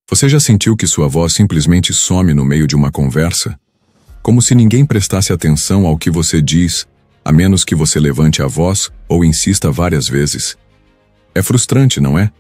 Você já sentiu que sua voz simplesmente some no meio de uma conversa? Como se ninguém prestasse atenção ao que você diz, a menos que você levante a voz ou insista várias vezes. É frustrante, não é?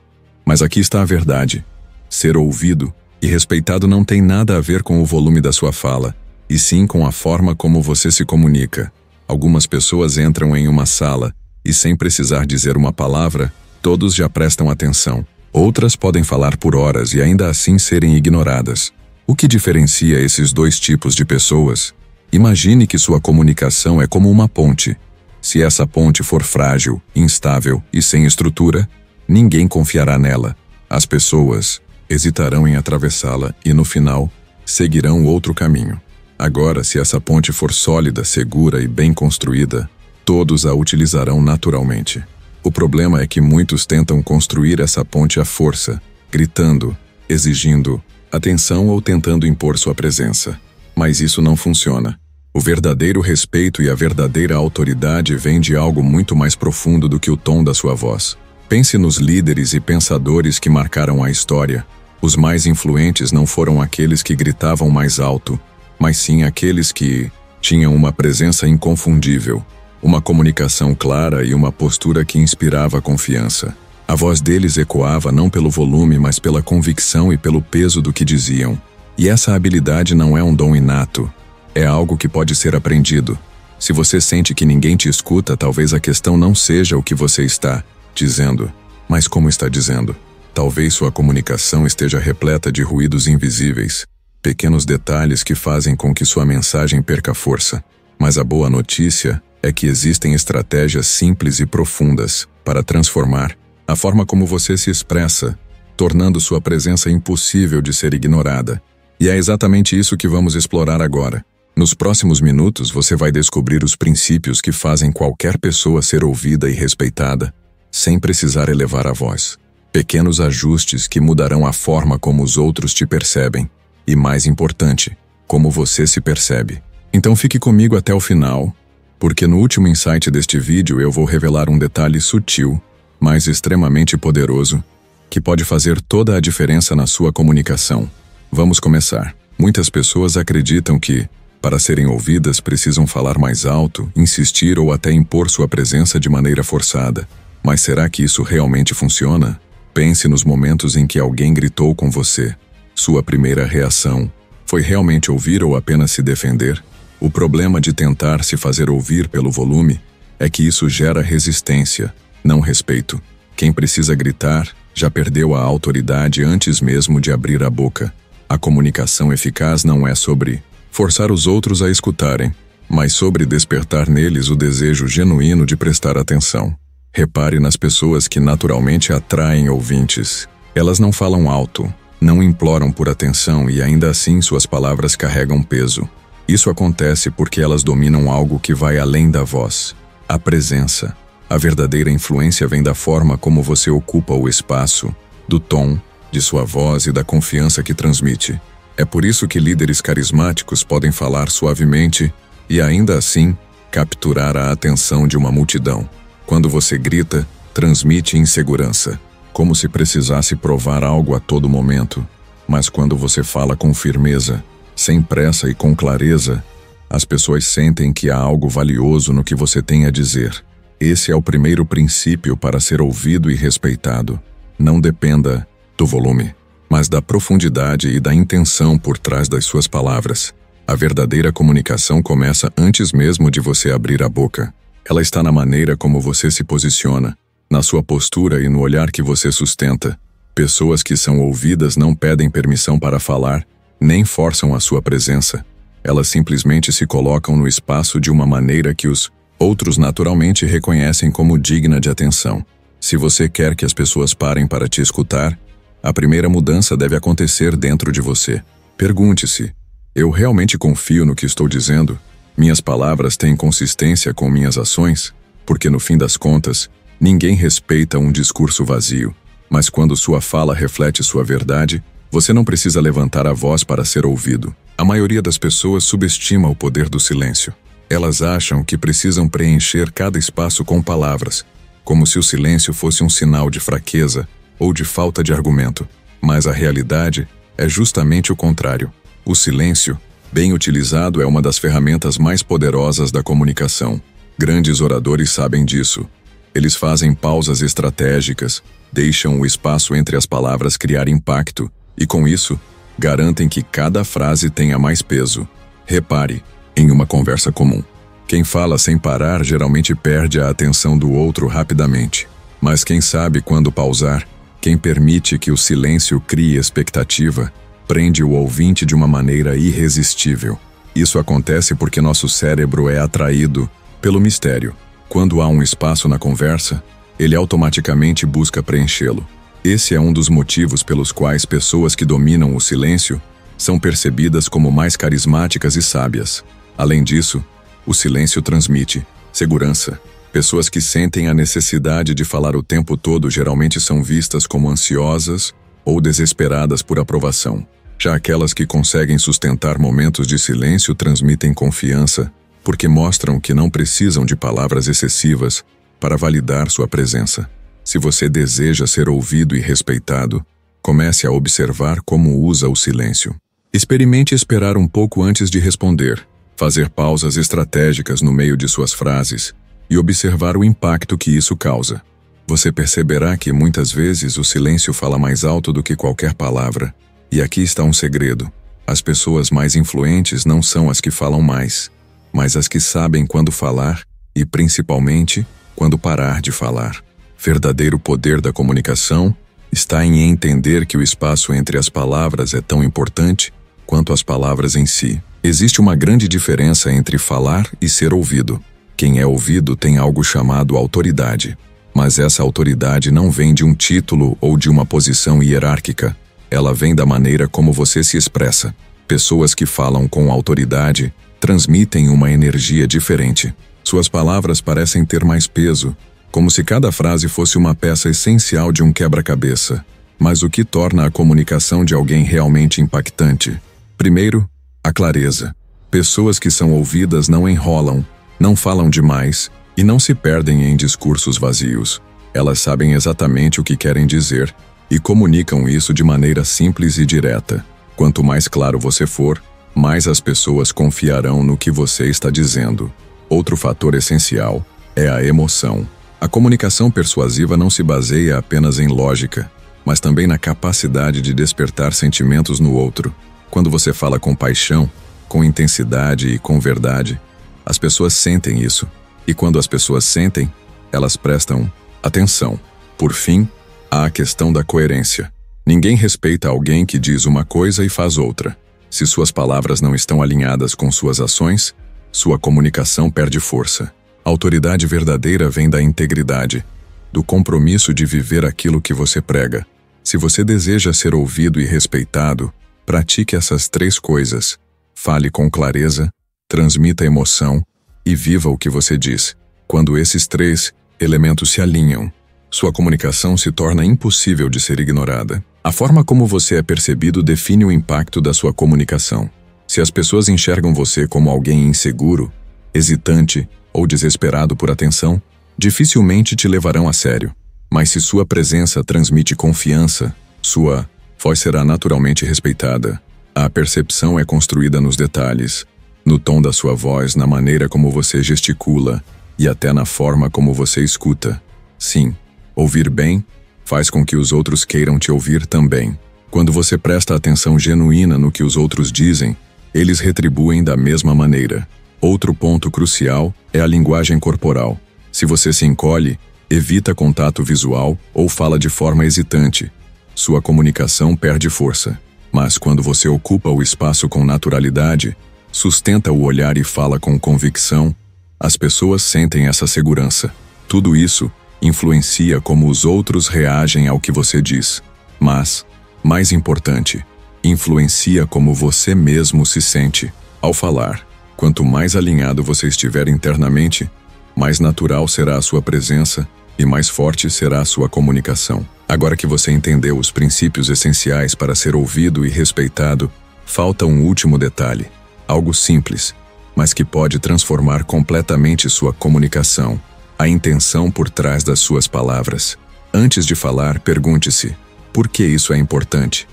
Mas aqui está a verdade. Ser ouvido e respeitado não tem nada a ver com o volume da sua fala, e sim com a forma como você se comunica. Algumas pessoas entram em uma sala e, sem precisar dizer uma palavra, todos já prestam atenção. Outras podem falar por horas e ainda assim serem ignoradas. O que diferencia esses dois tipos de pessoas? Imagine que sua comunicação é como uma ponte. Se essa ponte for frágil, instável e sem estrutura, ninguém confiará nela. As pessoas hesitarão em atravessá-la e, no final, seguirão outro caminho. Agora, se essa ponte for sólida, segura e bem construída, todos a utilizarão naturalmente. O problema é que muitos tentam construir essa ponte à força, gritando, exigindo atenção ou tentando impor sua presença. Mas isso não funciona. O verdadeiro respeito e a verdadeira autoridade vêm de algo muito mais profundo do que o tom da sua voz. Pense nos líderes e pensadores que marcaram a história. Os mais influentes não foram aqueles que gritavam mais alto, mas sim aqueles que tinham uma presença inconfundível, uma comunicação clara e uma postura que inspirava confiança. A voz deles ecoava não pelo volume, mas pela convicção e pelo peso do que diziam. E essa habilidade não é um dom inato, é algo que pode ser aprendido. Se você sente que ninguém te escuta, talvez a questão não seja o que você está dizendo, mas como está dizendo. Talvez sua comunicação esteja repleta de ruídos invisíveis, pequenos detalhes que fazem com que sua mensagem perca força. Mas a boa notícia é que existem estratégias simples e profundas para transformar a forma como você se expressa, tornando sua presença impossível de ser ignorada. E é exatamente isso que vamos explorar agora. Nos próximos minutos você vai descobrir os princípios que fazem qualquer pessoa ser ouvida e respeitada, sem precisar elevar a voz. Pequenos ajustes que mudarão a forma como os outros te percebem. E mais importante, como você se percebe. Então fique comigo até o final, porque no último insight deste vídeo eu vou revelar um detalhe sutil, mas extremamente poderoso, que pode fazer toda a diferença na sua comunicação. Vamos começar. Muitas pessoas acreditam que, para serem ouvidas, precisam falar mais alto, insistir ou até impor sua presença de maneira forçada. Mas será que isso realmente funciona? Pense nos momentos em que alguém gritou com você. Sua primeira reação foi realmente ouvir ou apenas se defender? O problema de tentar se fazer ouvir pelo volume é que isso gera resistência, não respeito. Quem precisa gritar já perdeu a autoridade antes mesmo de abrir a boca. A comunicação eficaz não é sobre forçar os outros a escutarem, mas sobre despertar neles o desejo genuíno de prestar atenção. Repare nas pessoas que naturalmente atraem ouvintes. Elas não falam alto, não imploram por atenção e ainda assim suas palavras carregam peso. Isso acontece porque elas dominam algo que vai além da voz, a presença. A verdadeira influência vem da forma como você ocupa o espaço, do tom, de sua voz e da confiança que transmite. É por isso que líderes carismáticos podem falar suavemente e ainda assim capturar a atenção de uma multidão. Quando você grita, transmite insegurança, como se precisasse provar algo a todo momento. Mas quando você fala com firmeza, sem pressa e com clareza, as pessoas sentem que há algo valioso no que você tem a dizer. Esse é o primeiro princípio para ser ouvido e respeitado. Não dependa do volume, mas da profundidade e da intenção por trás das suas palavras. A verdadeira comunicação começa antes mesmo de você abrir a boca. Ela está na maneira como você se posiciona, na sua postura e no olhar que você sustenta. Pessoas que são ouvidas não pedem permissão para falar, nem forçam a sua presença. Elas simplesmente se colocam no espaço de uma maneira que os outros naturalmente reconhecem como digna de atenção. Se você quer que as pessoas parem para te escutar, a primeira mudança deve acontecer dentro de você. Pergunte-se: eu realmente confio no que estou dizendo? Minhas palavras têm consistência com minhas ações? Porque no fim das contas, ninguém respeita um discurso vazio. Mas quando sua fala reflete sua verdade, você não precisa levantar a voz para ser ouvido. A maioria das pessoas subestima o poder do silêncio. Elas acham que precisam preencher cada espaço com palavras, como se o silêncio fosse um sinal de fraqueza ou de falta de argumento. Mas a realidade É justamente o contrário. O silêncio, bem utilizado, é uma das ferramentas mais poderosas da comunicação. Grandes oradores sabem disso. Eles fazem pausas estratégicas, deixam o espaço entre as palavras criar impacto e, com isso, garantem que cada frase tenha mais peso. Repare, em uma conversa comum, quem fala sem parar geralmente perde a atenção do outro rapidamente. Mas quem sabe quando pausar, quem permite que o silêncio crie expectativa, prende o ouvinte de uma maneira irresistível. Isso acontece porque nosso cérebro é atraído pelo mistério. Quando há um espaço na conversa, ele automaticamente busca preenchê-lo. Esse é um dos motivos pelos quais pessoas que dominam o silêncio são percebidas como mais carismáticas e sábias. Além disso, o silêncio transmite segurança. Pessoas que sentem a necessidade de falar o tempo todo geralmente são vistas como ansiosas ou desesperadas por aprovação. Já aquelas que conseguem sustentar momentos de silêncio transmitem confiança, porque mostram que não precisam de palavras excessivas para validar sua presença. Se você deseja ser ouvido e respeitado, comece a observar como usa o silêncio. Experimente esperar um pouco antes de responder, fazer pausas estratégicas no meio de suas frases e observar o impacto que isso causa. Você perceberá que muitas vezes o silêncio fala mais alto do que qualquer palavra. E aqui está um segredo. As pessoas mais influentes não são as que falam mais, mas as que sabem quando falar e, principalmente, quando parar de falar. Verdadeiro poder da comunicação está em entender que o espaço entre as palavras é tão importante quanto as palavras em si. Existe uma grande diferença entre falar e ser ouvido. Quem é ouvido tem algo chamado autoridade, mas essa autoridade não vem de um título ou de uma posição hierárquica. Ela vem da maneira como você se expressa. Pessoas que falam com autoridade transmitem uma energia diferente. Suas palavras parecem ter mais peso, como se cada frase fosse uma peça essencial de um quebra-cabeça. Mas o que torna a comunicação de alguém realmente impactante? Primeiro, a clareza. Pessoas que são ouvidas não enrolam, não falam demais e não se perdem em discursos vazios. Elas sabem exatamente o que querem dizer e comunicam isso de maneira simples e direta. Quanto mais claro você for, mais as pessoas confiarão no que você está dizendo. Outro fator essencial é a emoção. A comunicação persuasiva não se baseia apenas em lógica, mas também na capacidade de despertar sentimentos no outro. Quando você fala com paixão, com intensidade e com verdade, as pessoas sentem isso. E quando as pessoas sentem, elas prestam atenção. Por fim, há a questão da coerência. Ninguém respeita alguém que diz uma coisa e faz outra. Se suas palavras não estão alinhadas com suas ações, sua comunicação perde força. A autoridade verdadeira vem da integridade, do compromisso de viver aquilo que você prega. Se você deseja ser ouvido e respeitado, pratique essas 3 coisas. Fale com clareza, transmita emoção e viva o que você diz. Quando esses 3 elementos se alinham, sua comunicação se torna impossível de ser ignorada. A forma como você é percebido define o impacto da sua comunicação. Se as pessoas enxergam você como alguém inseguro, hesitante ou desesperado por atenção, dificilmente te levarão a sério. Mas se sua presença transmite confiança, sua voz será naturalmente respeitada. A percepção é construída nos detalhes, no tom da sua voz, na maneira como você gesticula e até na forma como você escuta. Sim, ouvir bem faz com que os outros queiram te ouvir também. Quando você presta atenção genuína no que os outros dizem, eles retribuem da mesma maneira. Outro ponto crucial é a linguagem corporal. Se você se encolhe, evita contato visual ou fala de forma hesitante, sua comunicação perde força. Mas quando você ocupa o espaço com naturalidade, sustenta o olhar e fala com convicção, as pessoas sentem essa segurança. Tudo isso influencia como os outros reagem ao que você diz. Mas, mais importante, influencia como você mesmo se sente. Ao falar, quanto mais alinhado você estiver internamente, mais natural será a sua presença e mais forte será a sua comunicação. Agora que você entendeu os princípios essenciais para ser ouvido e respeitado, falta um último detalhe. Algo simples, mas que pode transformar completamente sua comunicação. A intenção por trás das suas palavras. Antes de falar, pergunte-se: por que isso é importante?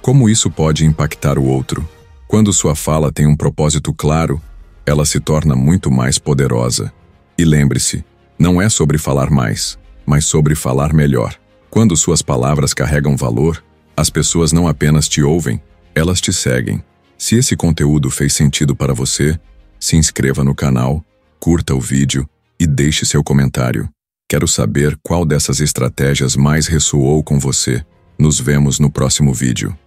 Como isso pode impactar o outro? Quando sua fala tem um propósito claro, ela se torna muito mais poderosa. E lembre-se, não é sobre falar mais, mas sobre falar melhor. Quando suas palavras carregam valor, as pessoas não apenas te ouvem, elas te seguem. Se esse conteúdo fez sentido para você, se inscreva no canal, curta o vídeo e deixe seu comentário. Quero saber qual dessas estratégias mais ressoou com você. Nos vemos no próximo vídeo.